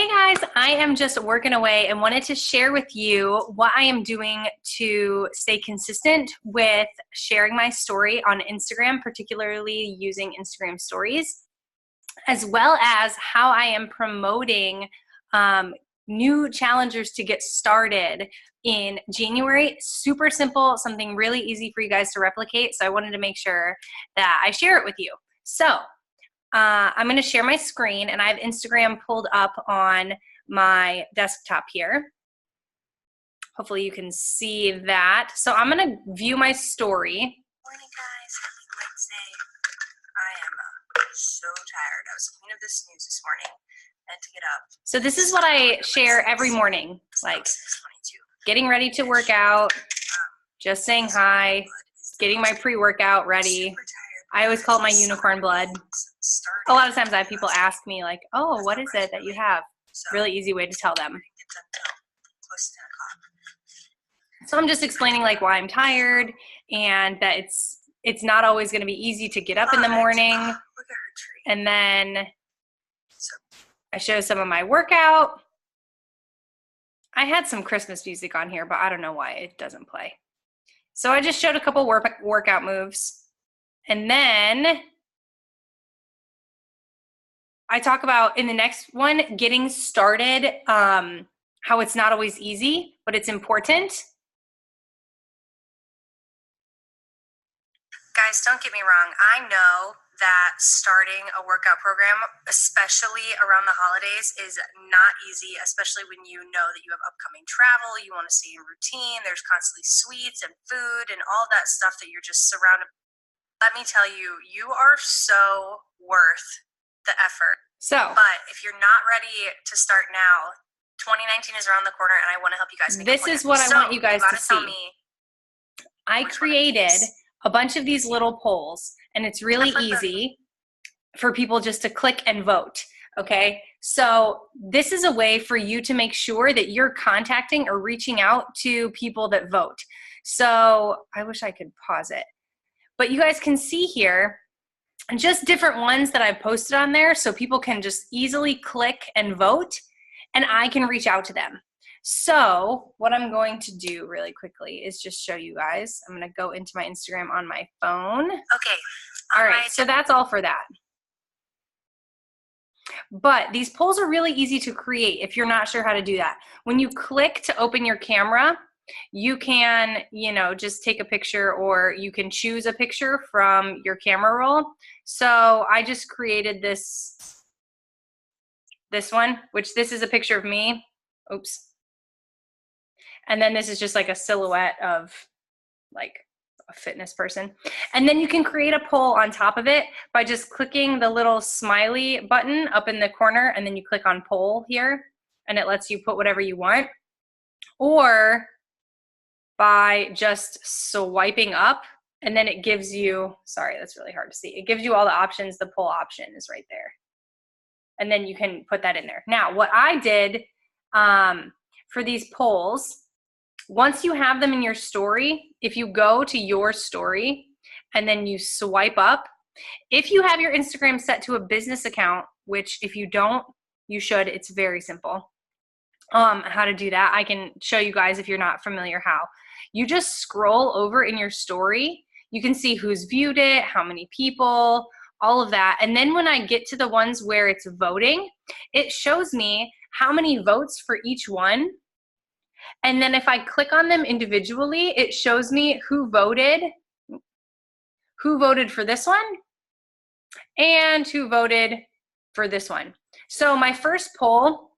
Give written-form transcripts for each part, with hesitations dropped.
Hey guys, I am just working away and wanted to share with you what I am doing to stay consistent with sharing my story on Instagram, particularly using Instagram stories, as well as how I am promoting new challengers to get started in January. Super simple, something really easy for you guys to replicate. So I wanted to make sure that I share it with you. So I'm going to share my screen, and I have Instagram pulled up on my desktop here. Hopefully you can see that. So I'm going to view my story. Morning, guys. Happy Wednesday. I am so tired. I was cleaning up the snooze this morning and to get up. So this is what I share every morning, like getting ready to work out, just saying hi, getting my pre-workout ready. I always call it my unicorn blood. A lot of times I have people ask me like, oh, what is it that you have? Really easy way to tell them. So I'm just explaining like why I'm tired and that it's not always going to be easy to get up in the morning. And then I show some of my workout. I had some Christmas music on here, but I don't know why it doesn't play. So I just showed a couple workout moves. And then I talk about in the next one, getting started, how it's not always easy, but it's important. Guys, don't get me wrong. I know that starting a workout program, especially around the holidays, is not easy, especially when you know that you have upcoming travel, you want to stay in routine, there's constantly sweets and food and all that stuff that you're just surrounded. Let me tell you, you are so worth the effort. But if you're not ready to start now, 2019 is around the corner, and I want to help you guys make this is what I want you guys to see. I created a bunch of these little polls, and it's really easy for people just to click and vote, okay? So this is a way for you to make sure that you're contacting or reaching out to people that vote. So I wish I could pause it. But you guys can see here just different ones that I've posted on there so people can just easily click and vote, and I can reach out to them. So what I'm going to do really quickly is just show you guys. I'm going to go into my Instagram on my phone. Okay. All right, so that's all for that. But these polls are really easy to create if you're not sure how to do that. When you click to open your camera, you can, just take a picture, or you can choose a picture from your camera roll. So I just created this one, which this is a picture of me. Oops. And then this is just like a silhouette of like a fitness person. And then you can create a poll on top of it by just clicking the little smiley button up in the corner, and then you click on poll here, and it lets you put whatever you want. Or by just swiping up, and then it gives you, sorry, that's really hard to see. It gives you all the options. The poll option is right there. And then you can put that in there. Now, what I did for these polls, once you have them in your story, if you go to your story and then you swipe up, if you have your Instagram set to a business account, which if you don't, you should, it's very simple. How to do that. I can show you guys if you're not familiar how. You just scroll over in your story. You can see who's viewed it, how many people, all of that. And then when I get to the ones where it's voting, it shows me how many votes for each one. And then if I click on them individually, it shows me who voted for this one and who voted for this one. So my first poll,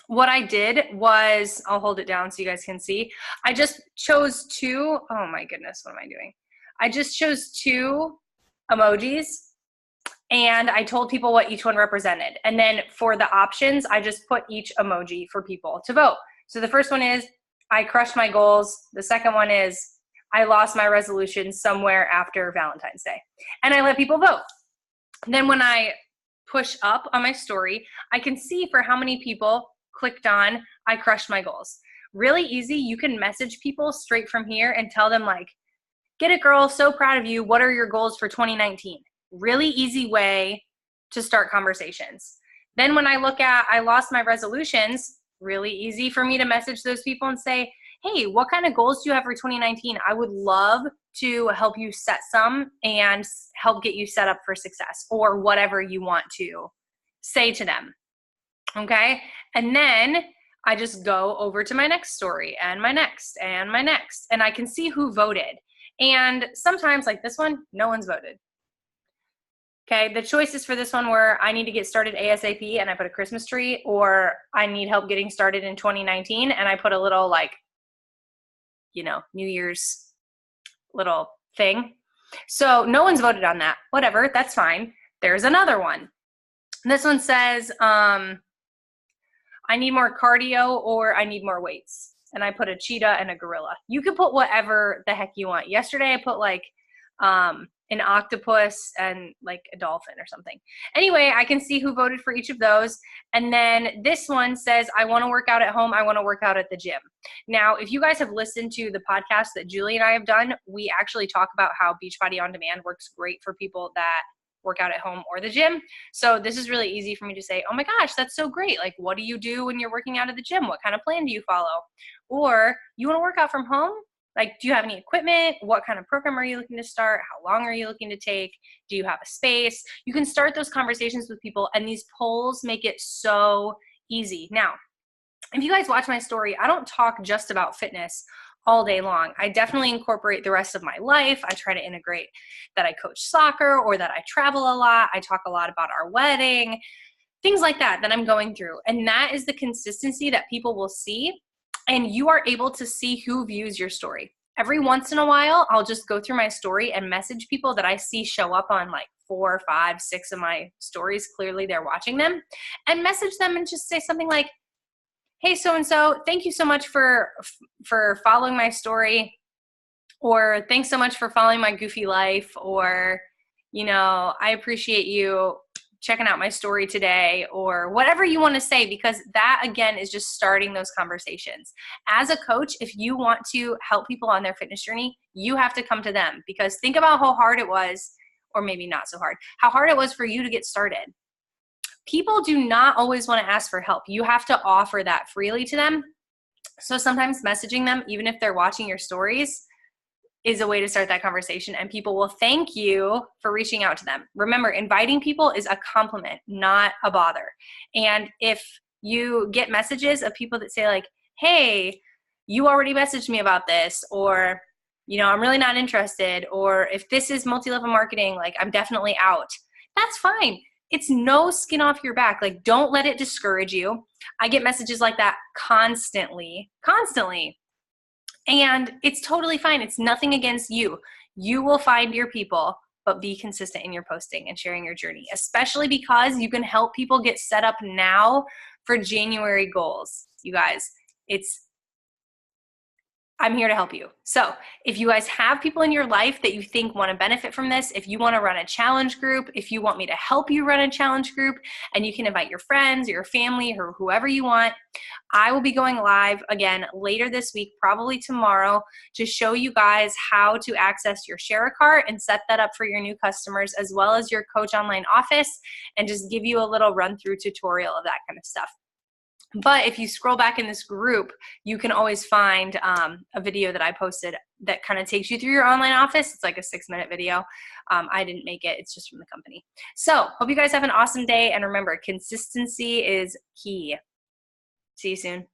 what I did was, I'll hold it down so you guys can see. I just chose two, oh my goodness, what am I doing? I just chose two emojis, and I told people what each one represented. And then for the options, I just put each emoji for people to vote. So the first one is, I crushed my goals. The second one is, I lost my resolution somewhere after Valentine's Day. And I let people vote. Then when I push up on my story, I can see for how many people clicked on, I crushed my goals. Really easy. You can message people straight from here and tell them like, get it girl, so proud of you. What are your goals for 2019? Really easy way to start conversations. Then when I look at, I lost my resolutions, really easy for me to message those people and say, hey, what kind of goals do you have for 2019? I would love to help you set some and help get you set up for success, or whatever you want to say to them. Okay. And then I just go over to my next story and my next and my next, and I can see who voted. And sometimes, like this one, no one's voted. Okay, the choices for this one were I need to get started ASAP and I put a Christmas tree, or I need help getting started in 2019 and I put a little, like, you know, New Year's little thing. So no one's voted on that. Whatever, that's fine. There's another one. This one says, I need more cardio or I need more weights. And I put a cheetah and a gorilla. You can put whatever the heck you want. Yesterday I put like an octopus and like a dolphin or something. Anyway, I can see who voted for each of those. And then this one says, I want to work out at home. I want to work out at the gym. Now, if you guys have listened to the podcast that Julie and I have done, we actually talk about how Beachbody On Demand works great for people that work out at home or the gym. So this is really easy for me to say, oh my gosh, that's so great. Like, what do you do when you're working out at the gym? What kind of plan do you follow? Or you want to work out from home? Like, do you have any equipment? What kind of program are you looking to start? How long are you looking to take? Do you have a space? You can start those conversations with people, and these polls make it so easy. Now, if you guys watch my story, I don't talk just about fitness all day long. I definitely incorporate the rest of my life. I try to integrate that I coach soccer or that I travel a lot. I talk a lot about our wedding, things like that I'm going through. And that is the consistency that people will see. And you are able to see who views your story. Every once in a while, I'll just go through my story and message people that I see show up on like 4, 5, 6 of my stories. Clearly they're watching them, and message them and just say something like, hey, so-and-so, thank you so much for following my story, or thanks so much for following my goofy life, or, you know, I appreciate you checking out my story today, or whatever you want to say, because that, again, is just starting those conversations. As a coach, if you want to help people on their fitness journey, you have to come to them, because think about how hard it was, or maybe not so hard, how hard it was for you to get started. People do not always want to ask for help. You have to offer that freely to them. So sometimes messaging them, even if they're watching your stories, is a way to start that conversation, and people will thank you for reaching out to them. Remember, inviting people is a compliment, not a bother. And if you get messages of people that say like, hey, you already messaged me about this, or, you know, I'm really not interested, or if this is multi-level marketing, like, I'm definitely out, that's fine. It's no skin off your back. Like, don't let it discourage you. I get messages like that constantly. And it's totally fine. It's nothing against you. You will find your people, but be consistent in your posting and sharing your journey, especially because you can help people get set up now for January goals. You guys, I'm here to help you. So if you guys have people in your life that you think want to benefit from this, if you want to run a challenge group, if you want me to help you run a challenge group, and you can invite your friends or your family or whoever you want, I will be going live again later this week, probably tomorrow, to show you guys how to access your Share a Cart and set that up for your new customers, as well as your Coach Online office, and just give you a little run through tutorial of that kind of stuff. But if you scroll back in this group, you can always find a video that I posted that kind of takes you through your online office. It's like a 6-minute video. I didn't make it. It's just from the company. So hope you guys have an awesome day. And remember, consistency is key. See you soon.